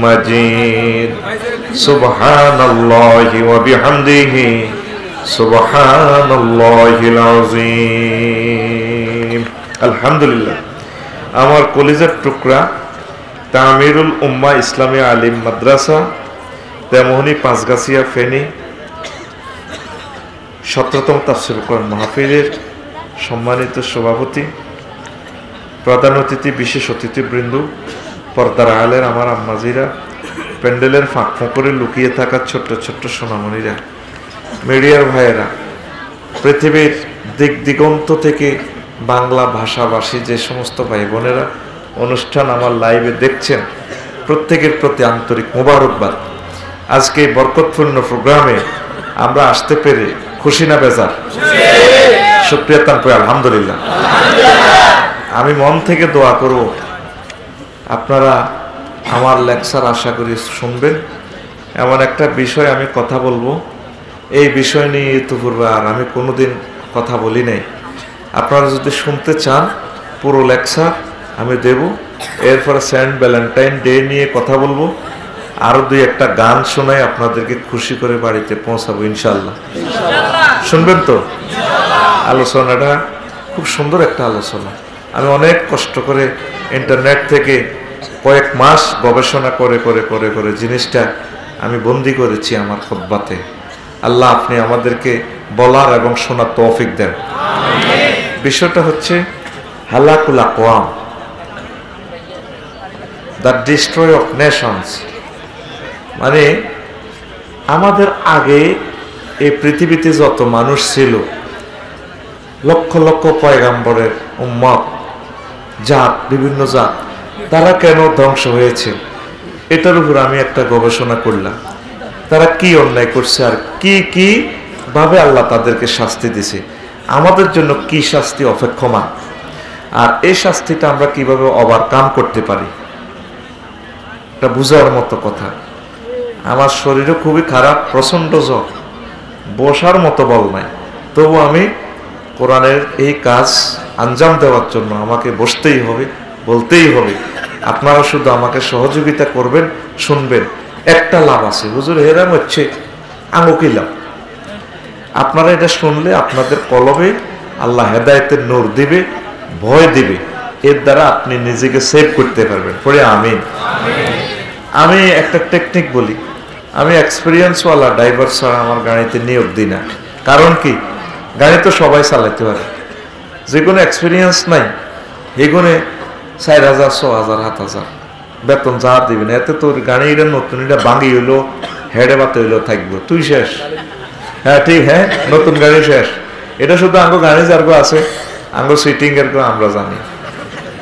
مجيد سبحان الله وبحمده سبحان الله العظيم الحمد لله আমার কলিজার টুকরা তামিরুল উম্মাহ ইসলামী আলিম মাদ্রাসা তেমনি পাঁচগাছিয়া ফেনী 17তম তাফসীর কোরআন মাহফিলের সম্মানিত সভাপতি, প্রধান অতিথি, বিশেষ অতিথিবৃন্দ, পর্দার আলের আমার আম্মাজিরা, প্যান্ডেলের ফাঁক ফোঁকরে লুকিয়ে থাকা ছোট্ট ছোট্ট সোনামণিরা, মিডিয়ার ভাইয়েরা, পৃথিবীর দিক দিগন্ত থেকে বাংলা ভাষাভাষী যে সমস্ত ভাই বোনেরা অনুষ্ঠান আমার লাইভে দেখছেন, প্রত্যেকের প্রতি আন্তরিক মোবারকবাদ। আজকে এই বরকতপূর্ণ প্রোগ্রামে আমরা আসতে পেরে খুশি না বেজার? শুকরিয়া তানপুর আলহামদুলিল্লাহ। আমি মন থেকে দোয়া করব আপনারা আমার লেকচার আশা করি শুনবেন। এমন একটা বিষয় আমি কথা বলবো, এই বিষয় নিয়ে ইতিপূর্বে আর আমি কোনোদিন কথা বলি নাই। আপনারা যদি শুনতে চান পুরো লেকচার আমি দেব, এরপরে সেন্ট ভ্যালেন্টাইন ডে নিয়ে কথা বলবো, আরো দুই একটা গান শোনাই আপনাদেরকে খুশি করে বাড়িতে পৌঁছাবো ইনশাল্লাহ। শুনবেন তো? আলোচনাটা খুব সুন্দর একটা আলোচনা। আমি অনেক কষ্ট করে ইন্টারনেট থেকে কয়েক মাস গবেষণা করে করে করে করে জিনিসটা আমি বন্দি করেছি আমার খুতবাতে। আল্লাহ আপনি আমাদেরকে বলার এবং শোনার তৌফিক দেন। বিষয়টা হচ্ছে হালাকুল আকওয়াম, দ্য ডিস্ট্রয় অফ নেশনস। মানে আমাদের আগে এই পৃথিবীতে যত মানুষ ছিল, লক্ষ লক্ষ পয়গাম্বরের উম্মত, জাত, বিভিন্ন জাত, তারা কেন ধ্বংস হয়েছে এটার উপর আমি একটা গবেষণা করলাম। তারা কি অন্যায় করছে আর কি কি ভাবে আল্লাহ তাদেরকে শাস্তি দিছে, আমাদের জন্য কি শাস্তি অপেক্ষমান, আর এই শাস্তিটা আমরা কিভাবে ওভারকাম করতে পারি, এটা বুঝার মতো কথা। আমার শরীরও খুবই খারাপ, প্রচন্ড জ্বর, বসার মতো বল নাই, তবু আমি কোরআনের এই কাজ আঞ্জাম দেওয়ার জন্য আমাকে বসতেই হবে, বলতেই হবে। আপনারা শুধু আমাকে সহযোগিতা করবেন, শুনবেন। একটা লাভ আছে হুজুর, হেরাম হচ্ছে আঙ্গুকি লাভ। আপনারা এটা শুনলে আপনাদের কলবে আল্লাহ হেদায়েতের নূর দিবে, ভয় দিবে, এর দ্বারা আপনি নিজেকে সেভ করতে পারবেন। পরে আমিন। আমি একটা টেকনিক বলি, আমি এক্সপিরিয়েন্সওয়ালা ড্রাইভার ছাড়া আমার গাড়িতে নিয়োগ দিই না। কারণ কি, গাড়ি তো সবাই চালাতে পারে, যে কোনো এক্সপিরিয়েন্স নাই এগুনে 4,000, 6,000, 7,000 বেতন যা দিবি না, এতে তোর গাড়িটা নতুন, এটা ভাঙি হইলো, হেডে বাতে হইলো, থাকবো, তুই শেষ। হ্যাঁ ঠিক, হ্যাঁ নতুন গাড়ি শেষ। এটা শুধু আঙ্গো গাড়ি যারগো আছে, আঙ্গো সিটিং এর আমরা জানি।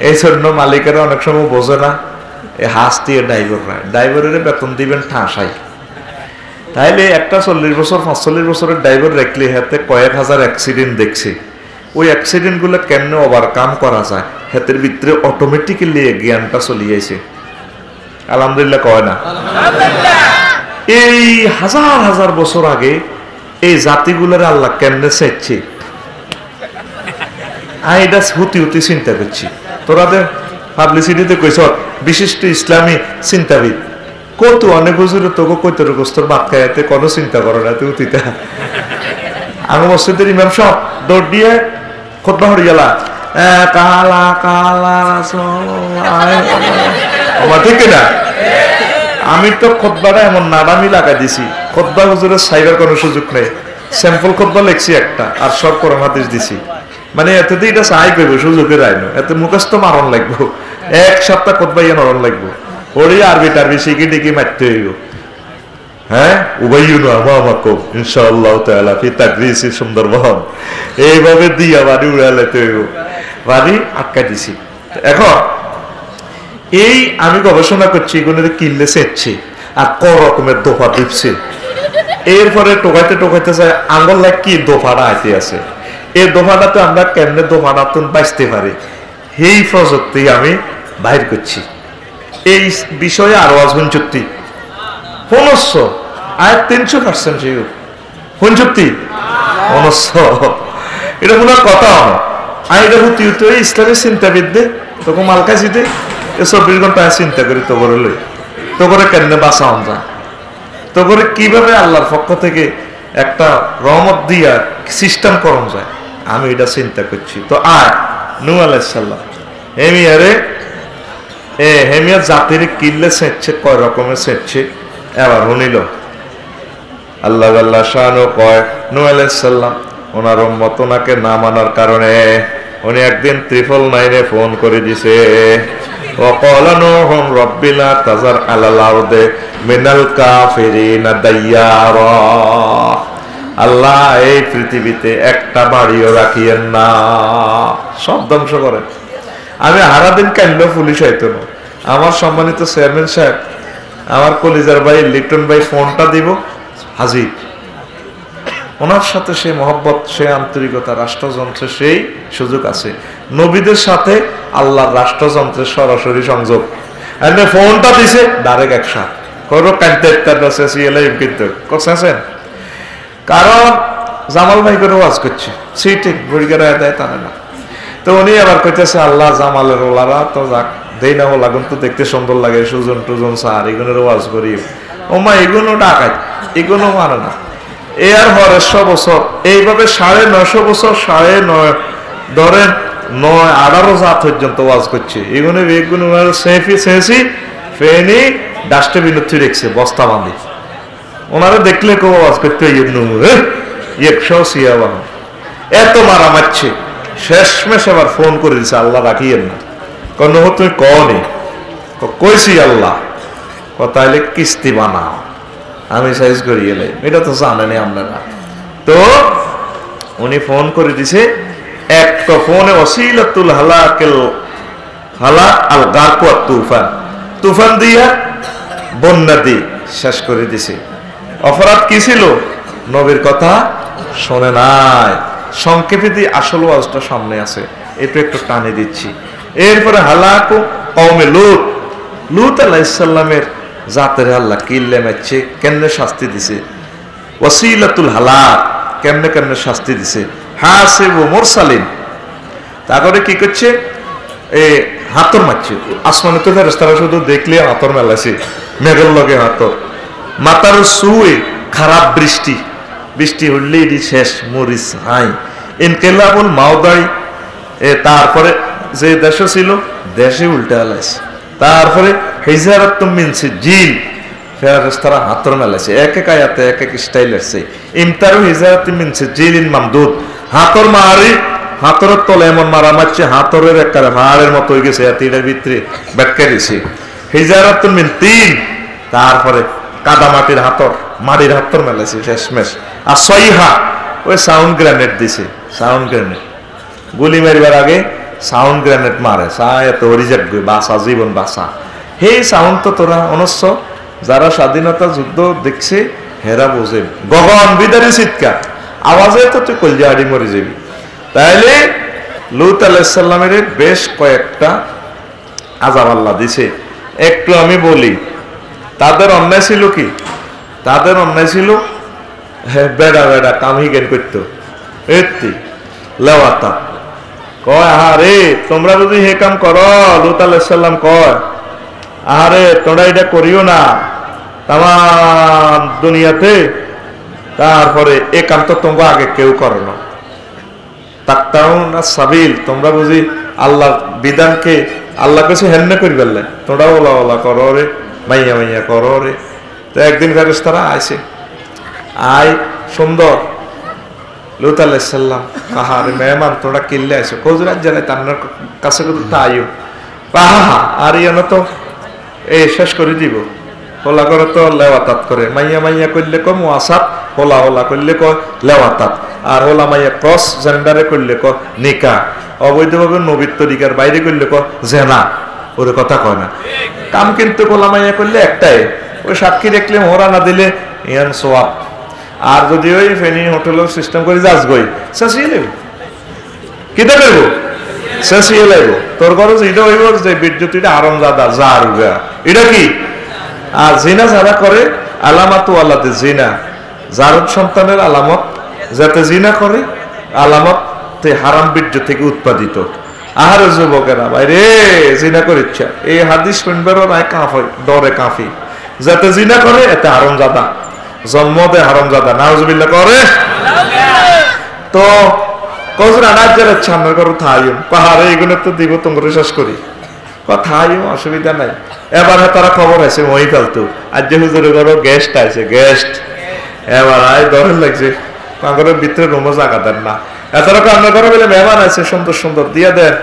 এই জন্য মালিকেরা অনেক সময় বোঝে না, এই হাস দিয়ে ড্রাইভারের বেতন দিবেন ঠাঁসাই। তাইলে একটা 40 বছর 45 বছরের ড্রাইভার রাখলে হাতে কয়েক হাজার অ্যাক্সিডেন্ট দেখছি। ওই অ্যাক্সিডেন্ট গুলো কেমনে ওভারকাম করা যায়, হাতের ভিতরে অটোমেটিক্যালি জ্ঞানটা চলিয়েছে। আলহামদুলিল্লাহ কয় না? এই হাজার হাজার বছর আগে এই জাতিগুলোর আল্লাহ কেমনে চাইছে, এটা হুতি হুতি চিন্তা করছি। তোরাদের পাবলিসিটিতে কইস বিশিষ্ট ইসলামী চিন্তাবিদ, কত অনেক হুজুরে তোকে কইতর গোস্তর বাদ খাইতে কোনো চিন্তা করো না তুই উতিটা। আমি মসজিদের ইমাম সাহেব দৌড় দিয়ে খুতবা হয়ে গেলা, কালা কালা আমার ঠিক না। আমি তো খুতবাটা এমন নাড়ামি লাগাই দিছি, খুতবা হুজুরের সাইবার কোনো সুযোগ নেই। স্যাম্পল খুতবা লিখছি একটা, আর সব কোরআন হাদিস দিছি। মানে এতে এটা সাহাই করব, সুযোগের আইনো এতে মুখস্থ মারণ লাগবো, এক সপ্তাহ খুতবা ইয়ে নরণ লাগবো, ওরে আরবি টারবি শিখে টিকে মারতে হইব। হ্যাঁ উবাইয়ুনা মামাকুম ইনশাআল্লাহ তাআলা ফি তাকরিসি সুন্দরবন, এইভাবে দিয়া বাড়ি উড়াইতে হইব, বাড়ি আটকা দিছি। এখন এই আমি গবেষণা করছি, এগুলোতে কিনলে সেচ্ছে আর ক রকমের দোফা দিচ্ছে। এরপরে টোকাইতে টোকাইতে যায় আঙ্গল লাগ কি দোফাটা আইতে আছে, এই দোফাটাতে আমরা কেমনে দোফাটা বাঁচতে পারি, এই প্রযুক্তি আমি বাইর করছি। এই বিষয়ে আরো আজগুন চুক্তি 500 আর 300% পঞ্চুক্তি 500, এটা মনে কথা আর এটা হতে হতে ইসলামের চিন্তাবিদদের তখন মালকাছিতে 24 ঘন্টা চিন্তা করি তো বলে তো করে কেমনে বাঁচাও যায়, তো করে কিভাবে আল্লাহর পক্ষ থেকে একটা রহমত দিয়া সিস্টেম করন যায়, আমি এটা চিন্তা করছি। তো আয় নূহ আলাইহিস সালাম হেমিয়ারে হেমিয়া জাতির কিল্লে সেচ্ছে, কয় রকমের সেচ্ছে এবার শুনিল। আল্লাহ আল্লাহ শানু কয় নূহ আলাইহিস সালাম ওনার উম্মত ওনাকে না মানার কারণে উনি একদিন 999 ফোন করে দিছে, وقال نوح رب لا تذر على الأرض من الكافرين ديارا, আল্লাহ এই পৃথিবীতে একটা বাড়িও রাখিয়েন না, সব ধ্বংস করেন। আমি সারাদিন কান্না পুলিশ হইতো না। আমার সম্মানিত চেয়ারম্যান সাহেব, আমার কলিজার ভাই লিটন ভাই ফোনটা দিব হাজির, ওনার সাথে সেই মহব্বত, সেই আন্তরিকতা, রাষ্ট্রযন্ত্রের সেই সুযোগ আছে। নবীদের সাথে আল্লাহর রাষ্ট্রযন্ত্রের সরাসরি সংযোগ। ফোনটা দিছে ডাইরেক্ট একসাথ করো কাঁদতে কিন্তু করছেন, কারণ জামাল ভাই করে ওয়াজ করছে ঠিক বড়িকে রায় দেয় তা না। তো উনি আবার কইতেছে আল্লাহ জামালের ওলারা তো যাক দেই না, ওলা কিন্তু দেখতে সুন্দর লাগে, সুজন টুজন সার এগুলোর ওয়াজ করি, ওমা এগুলো ডাকাত এগুলো মানে না। এ আর 100 বছর এইভাবে 950 বছর 9.5 ধরেন 9-18 জাত পর্যন্ত ওয়াজ করছে। এগুলো বেগুলো সেফি সেসি ফেনি ডাস্টবিন রেখছে বস্তা বাঁধি, ওনারা দেখলে কেউ ওয়াজ করতে এত মারা মারছে। শেষমেশ আবার ফোন করে দিছে আল্লাহ রাখিয়েন না, কেন তুমি কনি কইছি আল্লাহ তাইলে কিস্তি বানাও, আমি সাইজ করি এলে, এটা তো জানেনি আপনারা। তো উনি ফোন করে দিছে একটা ফোনে ওসিলাতুল হালাকিল হালাক আল গারকু আত তুফান, তুফান দিয়া বন্যা দিয়ে শেষ করে দিছে। অপরাধ কি ছিল? নবীর কথা শোনে নাই। সংক্ষেপে দিয়ে আসল ওয়াজটা সামনে আছে, এটা একটু টানে দিচ্ছি। এরপরে হালাকু কওমে লূত, লূত আলাইহিস সালামের জাতের আল্লাহ কিল্লে মারছে, কেমনে শাস্তি দিছে। ওয়াসিলাতুল হালাক কেমনে কেমনে শাস্তি দিছে। হাসিবু মুরসালিন, তারপরে কি করছে হাতর মারছে। আসমানে তো ফেরেশতারা শুধু দেখলে হাতর মেলাছে, মেঘের লগে হাতর। মাতার সুয়ে খারাপ বৃষ্টি, বৃষ্টি হইলে এটি শেষ মরিস হাই। ইনকিলাবুল মাওদাই, তারপরে যে দেশে ছিল দেশে উল্টে আলাইছে। তারপরে হিজারাতুম মিন সিজিল, ফেরেশতারা হাতর মেলাছে, এক এক আয়াতে এক এক স্টাইল আছে। ইমতারু হিজারাতুম মিন সিজিলিন মামদুদ, হাতর মারি হাতরের তলে এমন মারা মারছে হাতরের একবারে মারের মতো হয়ে গেছে, তীরের ভিতরে বেটকে দিছে। হিজারাতুম মিন তিন, তারপরে কাদা মাটির হাতর, মাটির হাতর মেলাছে শেষমেশ। আর সইহা ওই সাউন্ড গ্রেনেড দিছে, সাউন্ড গ্রেনেড গুলি মারিবার আগে সাউন্ড গ্রেনেড মারে, এত অরিজাক বাসা জীবন বাসা। সেই সাউন্ড তো তোরা অনস্য যারা স্বাধীনতা যুদ্ধ দেখছে হেরা বোঝে, গগন বিদারি চিৎকার আওয়াজে তো তুই কলজাহাড়ি মরে যাবি। তাইলে লূত আলাইহিস সালামের বেশ কয়েকটা আযাব আল্লাহ দিছে। একটু আমি বলি, তাদের অন্যায় ছিল কি? তাদের অন্যায় ছিল বেড়া বেড়া কামহি জ্ঞান করতো, এত্তি লেওয়াতা কয় আহারে তোমরা যদি হে কাম করো, লূত আলাইহিস সালাম কয় আহারে তোমরা এটা করিও না তামাম দুনিয়াতে। তারপরে এ কাম তো তোমরা আগে কেউ করো না। তাকতাউনা সাবিল, তোমরা বুঝি আল্লাহ বিধানকে আল্লাহ কাছে হেন্নে করি ফেললে, তোমরা ওলা ওলা করো রে, মাইয়া মাইয়া করো রে। তো একদিন ফেরেশতারা আইছে, আই সুন্দর লূত আলাইহিস সালাম কাহারে মেহমান তোমরা কিল্লে আইছো, কোজরাত জানে তান্নার কাছে কত তাইও পাহা আর ইয়ানো তো এই শেষ করে দিব। হোলা করে তো লেওয়াতাত করে, মাইয়া মাইয়া করলে ক মুআসাত, হোলা হোলা করলে ক লেওয়াতাত, আর হোলা মাইয়া ক্রস জেন্ডারে করলে ক নিকা, অবৈধভাবে নবীর তরিকার বাইরে করলে ক জেনা, ওরে কথা কয় না। কাম কিন্তু হোলা মাইয়া করলে একটাই, ওই সাক্ষী দেখলে মোহরা না দিলে ইয়ান সোয়াব। আর যদি ওই ফেনি হোটেলের সিস্টেম করে যাস গই শেষিয়ে নেব, কিতা করবো শেষিয়ে লাগব। তোর খরচ এটা হইব যে বিদ্যুৎটা আরাম জাদা জার উগা, এটা কি? আর জিনা যারা করে আলামাতু আল্লাতে জিনা, যার সন্তানের আলামত যাতে জিনা করে, আলামত হারাম বীর্য থেকে উৎপাদিত। আহারে যুবকেরা বাইরে জিনা করে ইচ্ছা, এই হাদিস শুনবারও নাই কাঁফ, ডরে কাঁফি। যাতে জিনা করে এতে হারামজাদা, জন্ম দেয় হারামজাদা, নাউজুবিল্লাহ করে। তো কজরা রাজ্যের ছান্নার করো থাইম পাহাড়ে এগুলো তো দিব তোমরা শেষ করি থাইম অসুবিধা নাই। এবার তারা খবর আছে মই ফেলতো আজ যে হুজুরে করো গেস্ট আছে গেস্ট, এবার আয় দরের লাগছে কাগরের ভিতরে রুমো জায়গা দেন না, এত রকম আমরা করো বলে মেহমান আছে সুন্দর সুন্দর দিয়া দেন,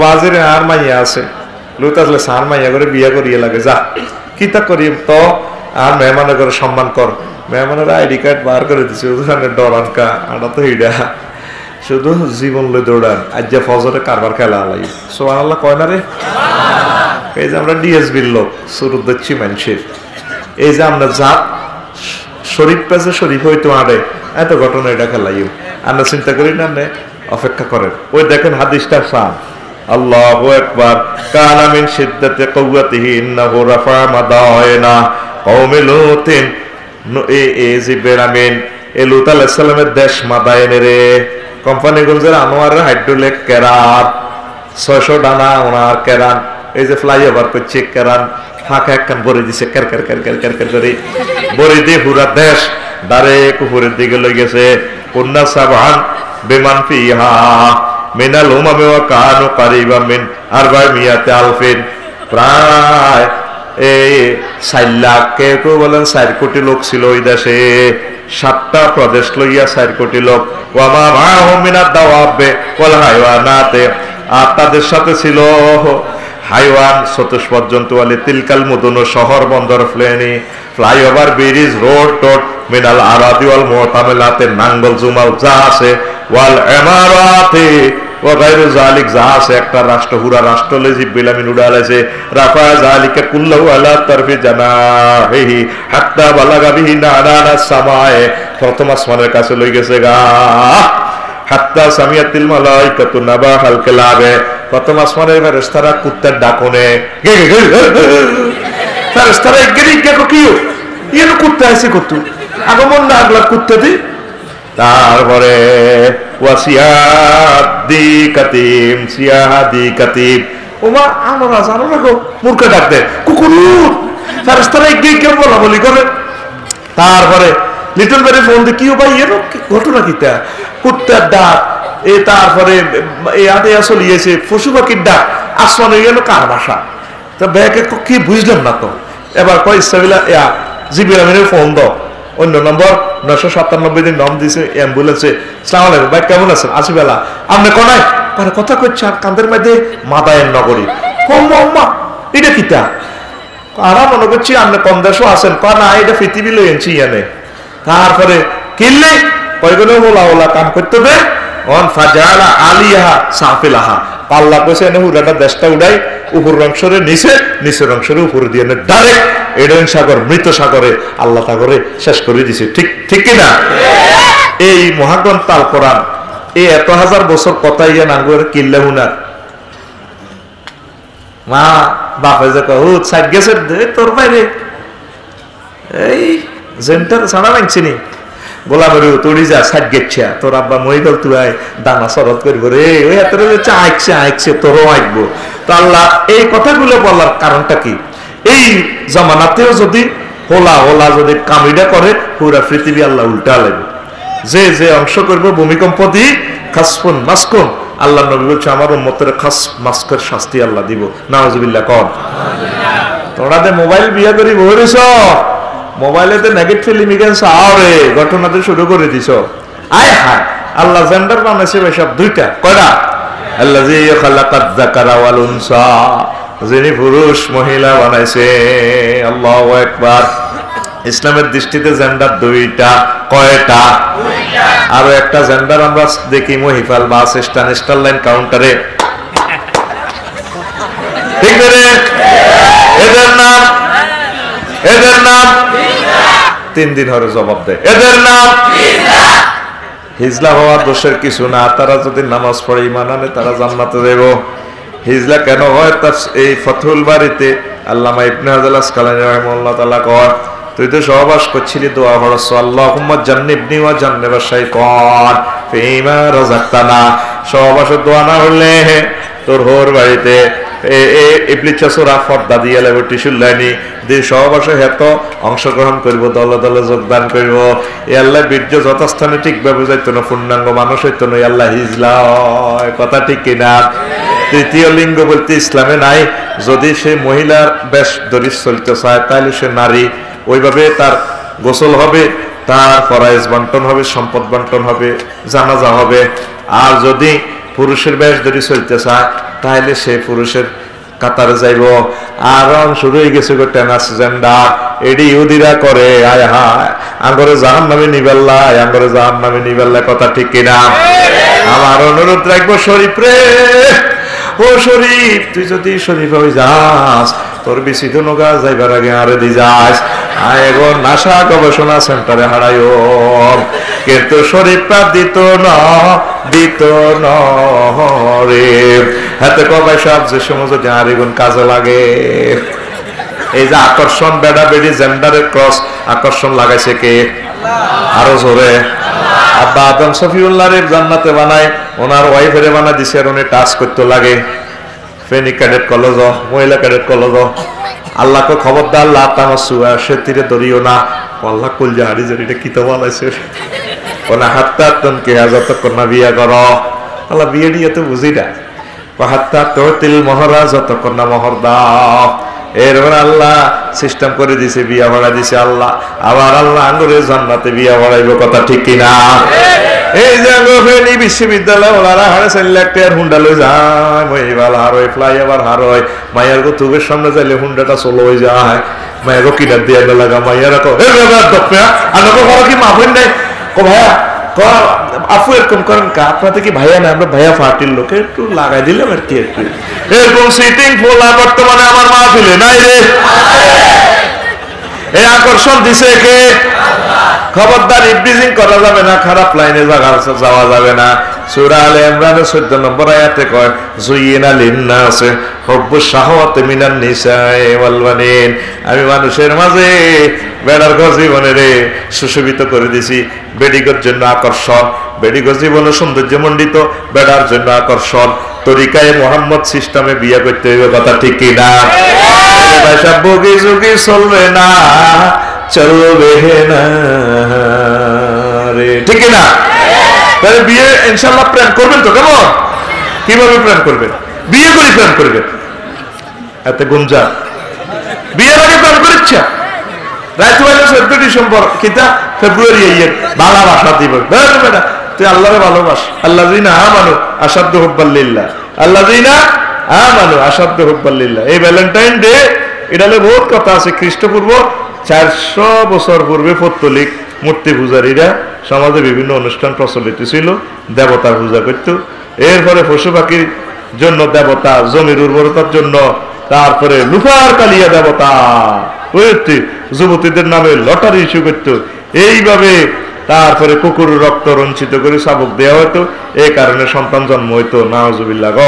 বাজির আর মাইয়া আছে লুত আসলে সার মাইয়া করে বিয়ে করিয়ে লাগে যা কিতা করি তো আর মেহমানের করে সম্মান কর, মেহমানের আইডি কার্ড বার করে দিচ্ছে ডরানকা আটা তো হিডা শুধু জীবন লই দৌড়ান আজ যে ফজরে কারবার খেলা আলাই সুবহানাল্লাহ কয় না রে। এই যে আমরা ডিএসবির লোক সুরত দিচ্ছি মানুষের, এই যে আমরা জাত শরীফ পেছে শরীফ হইতো আরে এত ঘটনা এটা খেলাইও আমরা চিন্তা করি না অপেক্ষা করেন। ওই দেখেন হাদিসটা সান আল্লাহু আকবার কানা মিন শিদ্দাতি কুওয়াতিহি ইন্নাহু রাফা মাদায়না কওমে লুতিন জিবরিল আমিন এ লুত আলাইহিস সালামের দেশ মাদায়েনে রে কোম্পানিগঞ্জের আনোয়ারের হাইড্রোলেক কেরান 600 ডানা ওনার কেরান এই যে ফ্লাইওভার করছে কেরান ফাঁকা একখান ভরে দিছে কের কের কের কের কের কের করে ভরে দিয়ে পুরা দেশ দারে কুপুরের দিকে লই গেছে। কুন্না সাবহান বিমান ফিহা মিনাল উমামি ওয়া কানু কারিবা মিন 400 আলফিন, প্রায় এই 4 লাখ কেউ বলেন 4 কোটি লোক ছিল ওই দেশে, 7টা প্রদেশ লইয়া 4 কোটি লোক। ওয়ামা মাহুম মিনাদ দাওয়াবে ওয়াল হায়ওয়ানাতে, আর তাদের সাথে ছিল হাইওয়ান চতুষ্পদ জন্তু আলি তিলকাল মুদুন শহর বন্দর প্লেনি ফ্লাইওভার ব্রিজ রোড টোড মিনাল আরাদি ওয়াল মুতামিলাতে নাঙ্গল জুমাল যা আছে ওয়াল ইমারাতে ওয়া গায়রু যালিক যা আছে একটা রাষ্ট্র পুরা রাষ্ট্র লে জিব্রিল আমিন উড়ালেছে রাফা যালিকা কুল্লু আলা তারফি জানাহি হাত্তা বালাগা বিহি নানাস সামায়ে, প্রথম আসমানের কাছে লই গেছে গা হাত্তা সামিয়াতিল মালাইকাতু নাবাহাল কালাবে, প্রথম আসমানের ফেরেশতারা কুত্তার ডাকনে ফেরেশতারা গিরি কে কিও ইনো কুত্তা আছে কত আগমন না আগলা কুত্তা দি। তারপরে ওয়াসিয়াদি কাতিম সিয়াদি কাতিব ওমা আমরা জানো না গো মূর্খ ডাক দে কুকুরু ফেরেশতারা গিরি কে বলা বলি করে। তারপরে লিটল বেরি ফোন দি কিও ভাই এর ঘটনা কিটা কুত্তার ডাক এ, তারপরে এই আটে আসলে ইয়েছে পশু পাখির ডাক আসমানে গেল কার ভাষা তা ব্যাকে কি বুঝলাম না তো। এবার কয় ইসরাইলা জিবরিল আমিনের ফোন দাও, অন্য নম্বর 997 দিন নাম দিয়েছে অ্যাম্বুলেন্সে, আসসালামু আলাইকুম ভাই কেমন আছেন আসি বেলা আপনি কোনায় কারো কথা কইছে আর কান্দের মধ্যে মাদায়েন নগরী কম আম্মা এটা কিটা আরা মনে করছি আপনি কম দেশও আছেন ক না এটা পৃথিবী লই এনেছি এনে। তারপরে কিনলে কয়গুলো ওলা ওলা কাম করতে দে অন ফাজালা আলিয়াহা সাফিলাহা পাল্লা কইছে এনে পুরাটা দেশটা উড়াই উপর অংশরে নিচে নিচের অংশরে উপর দিয়ে এনে ডাইরেক্ট এডেন সাগর মৃত সাগরে আল্লাহ সাগরে শেষ করে দিছে। ঠিক ঠিক কি না? এই মহাগ্রন্থ আল কোরআন এই এত হাজার বছর কথা ইয়া নাঙ্গুর কিল্লে হুনার মা বাপে যে কয় ও সাইড গেছে তোর বাইরে এই জেন্টার ছাড়া মানছিনি গোলামের তুড়ি যা সাইড গেছে তোর আব্বা মই গেল তুই দানা শরৎ করবো রে ওই এত আঁকছে আঁকছে তোরও আঁকবো। তো আল্লাহ এই কথাগুলো বলার কারণটা কি, এই জামানাতেও যদি হোলা হোলা যদি কামিটা করে পুরা পৃথিবী আল্লাহ উল্টা লাগবে। যে যে অংশ করবো ভূমিকম্প দি খাসফুন মাসকুন আল্লাহ নবী বলছে আমার উম্মতের খাস মাস্কের শাস্তি আল্লাহ দিব নাউজুবিল্লাহ কর। তোরা দে মোবাইল বিয়া করি বহরিস মোবাইলেতে নেগেটিভ ফিল্ম ইগেন্স আরে ঘটনাতে শুরু করে দিছ আয় হায় আল্লাহ জেন্ডার বানাইছে সব দুইটা কয়টা আল্লাযী খালাকাত যাকারা ওয়াল উনসা যিনি পুরুষ মহিলা বানাইছে। আল্লাহু আকবার। ইসলামের দৃষ্টিতে জেন্ডার দুইটা কয়টা দুইটা। আর একটা জেন্ডার আমরা দেখি মহিফাল বাস স্ট্যান্ড স্টারলাইন কাউন্টারে ঠিক রে এদের নাম 3 দিন ধরে জবাব দেয় এদের নাম হিজলা হওয়ার দোষের কিছু না, তারা যদি নামাজ পড়ে ঈমান আনে তারা জান্নাতে যাবে। হিজলা কেন হয় তার এই ফতহুল বারিতে আল্লামা ইবনে হাজার আসকালানী রাহিমাহুল্লাহ তাআলা কয় তুই তো সহবাস করছিলি দোয়া পড়ছ আল্লাহুম্মা জান্নিবনি ওয়া জান্নিবাশ শাইতান ফিমা রাযাকতানা, সহবাসের দোয়া না হলে তোর হোর বাড়িতে ইবলিচাসরা পর্দা দিয়ে লাগবে টিস্যুর লাইনি দিয়ে সহবাসে হেত অংশগ্রহণ করব, দলে দলে যোগদান করব। এ আল্লাহ বীর্য যথাস্থানে ঠিকভাবে যাইতো না, পূর্ণাঙ্গ মানুষ হইতো না, আল্লাহ হিজলা কথা ঠিক কিনা? তৃতীয় লিঙ্গ বলতে ইসলামে নাই। যদি সে মহিলার বেশ দরিস চলতে চায় তাহলে সে নারী, ওইভাবে তার গোসল হবে, তার ফরাইজ বন্টন হবে, সম্পদ বন্টন হবে, জানাজা হবে। আর যদি পুরুষের বেশ ধরে চলতে চায় তাহলে সে পুরুষের কাতারে যাইব। আর শুরু হয়ে গেছে ট্রান্সজেন্ডার, এডি ইহুদিরা করে, আয় হায় আঙ্গরে জাহান্নামে নিবেল্লায়, আঙ্গরে জাহান্নামে নিবেল্লায়, কথা ঠিক কিনা? আমার অনুরোধ রাখবো শরীফ রে, ও শরীফ তুই যদি শরীফ হয়ে যাস, তোর বেশি তো নগা যাইবার আগে আরে দি যাস, আয় গো নাসা গবেষণা সেন্টারে হারাইও। কিন্তু শরীফটা দিত না রে, হাতে কবাই সব যে সমস্ত আরেগুন কাজে লাগে। এই যে আকর্ষণ, বেড়া বেড়ি জেন্ডারের ক্রস আকর্ষণ লাগাইছে কে? আরো জোরে। আব্বা আদম শফিউল্লাহর জান্নাতে বানায়, ওনার ওয়াইফের বানা দিছে, আর উনি টাচ করতে লাগে। ফেনী ক্যাডেট কলেজ, মহিলা ক্যাডেট কলেজ, আল্লাহকে খবরদার আল্লাহ তামাসুয়া সে তীরে ধরিও না। আল্লাহ কলজা হারি জারিটা কি তো বলাইছে, ওনা হাত্তা তনকে যতক্ষণ না বিয়া কর, আল্লাহ বিয়ে দিয়ে তো বুঝি না, হাত্তা তোতিল মহরা যতক্ষণ না মহর দাও। এরপর আল্লাহ সিস্টেম করে দিছে, বিয়া ভাড়া দিছে আল্লাহ। আবার আল্লাহ আঙ্গুরে জান্নাতে বিয়া ভাড়াইব, কথা ঠিক কিনা? এই যে ফেনী বিশ্ববিদ্যালয় ওনারা হারে 4 লাখ টাকার হুন্ডা লই যায়, মহিবাল হারয়, ফ্লাইওভার হারয়, মাইয়ার গো তুবের সামনে যাইলে হুন্ডাটা চলো হয়ে যায়, মায়ের গো কিনার দিয়ে লাগা, মাইয়ারা কো আনকো ঘর কি মাফেন নাই, কো ভাইয়া আপু এরকম করেন কা, আপনাদের কি ভাইয়া না, আমরা ভাইয়া পার্টির লোকে একটু লাগাই দিলাম আর কি। একটু এরকম সিটিং ফোলা বর্তমানে আমার মাহফিলে নাই রে। এই আকর্ষণ দিছে কে? খবরদার ইবলিজিং করা যাবে না, খারাপ লাইনে যাওয়া যাবে না। সূরা আলে ইমরানের 14 নম্বর আয়াতে কয় যুইনা লিন্নাসে হুব্বুশ শাহওয়াতি মিনান নিসাই ওয়াল বানিন, আমি মানুষের মাঝে বেড়ার ঘর জীবনে রে সুশোভিত করে দিছি। বেডিগর জন্য আকর্ষণ, বেডিগর জীবনে সৌন্দর্যমণ্ডিত, বেড়ার জন্য আকর্ষণ। তরিকায় মোহাম্মদ সিস্টেমে বিয়ে করতে হইবে, কথা ঠিক কিনা? ভাষা বগি যুগি চলবে না, চলবে না রে, ঠিক না? তাহলে বিয়ে ইনশাআল্লাহ প্ল্যান করবেন তো? কেমন কিভাবে প্ল্যান করবেন? বিয়ে করে প্ল্যান করবেন, এতে গুঞ্জা বিয়ের আগে প্ল্যান করেছে রাইতে বেলা 14 ডিসেম্বর কিতা ফেব্রুয়ারি এর ভালোবাসা দিব বেটা, তুই আল্লাহরে ভালোবাস। আল্লাযিনা আমানু আশাদ্দু হুব্বাল্লিল্লাহ, আল্লাযিনা আমানু আশাদ্দু হুব্বাল্লিল্লাহ। এই ভ্যালেন্টাইন ডে এটালে বহুত কথা আছে। খ্রিস্টপূর্ব 400 বছর পূর্বে পৌত্তলিক মূর্তি পূজারীরা সমাজে বিভিন্ন অনুষ্ঠান প্রচলিত ছিল, দেবতার পূজা করত। এরপরে পশু পাখির জন্য দেবতা, জমির উর্বরতার জন্য, তারপরে লুফার কালিয়া দেবতা, যুবতীদের নামে লটারি ইস্যু করত। এইভাবে তারপরে কুকুর রক্ত রঞ্চিত করে শাবক দেওয়া হতো, এই কারণে সন্তান জন্ম হইতো। নাউজুবিল্লাহ।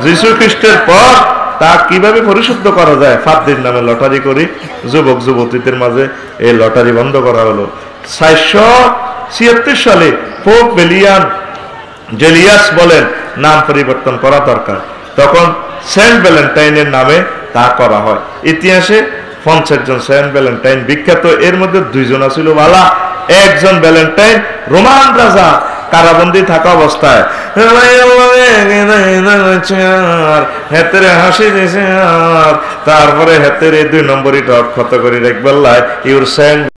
যীশু খ্রিস্টের পর তা কিভাবে পরিশুদ্ধ করা যায়? ফাদ্দির নামে লটারি করি যুবক যুবতীদের মাঝে এই লটারি বন্ধ করা হলো। 476 সালে পোপ জেলিয়াস বলেন নাম পরিবর্তন করা দরকার, তখন সেন্ট ভ্যালেন্টাইনের নামে তা করা হয়। ইতিহাসে 50 জন সেন্ট ভ্যালেন্টাইন বিখ্যাত, এর মধ্যে 2 জন ছিল বালা। একজন ভ্যালেন্টাইন রোমান রাজা কারাবন্দী থাকা অবস্থায় হেতেরে হাসি দিয়েছে, তারপরে হেতের 2 নম্বরই ক্ষত করে রাখবেন ইউর সেন্ট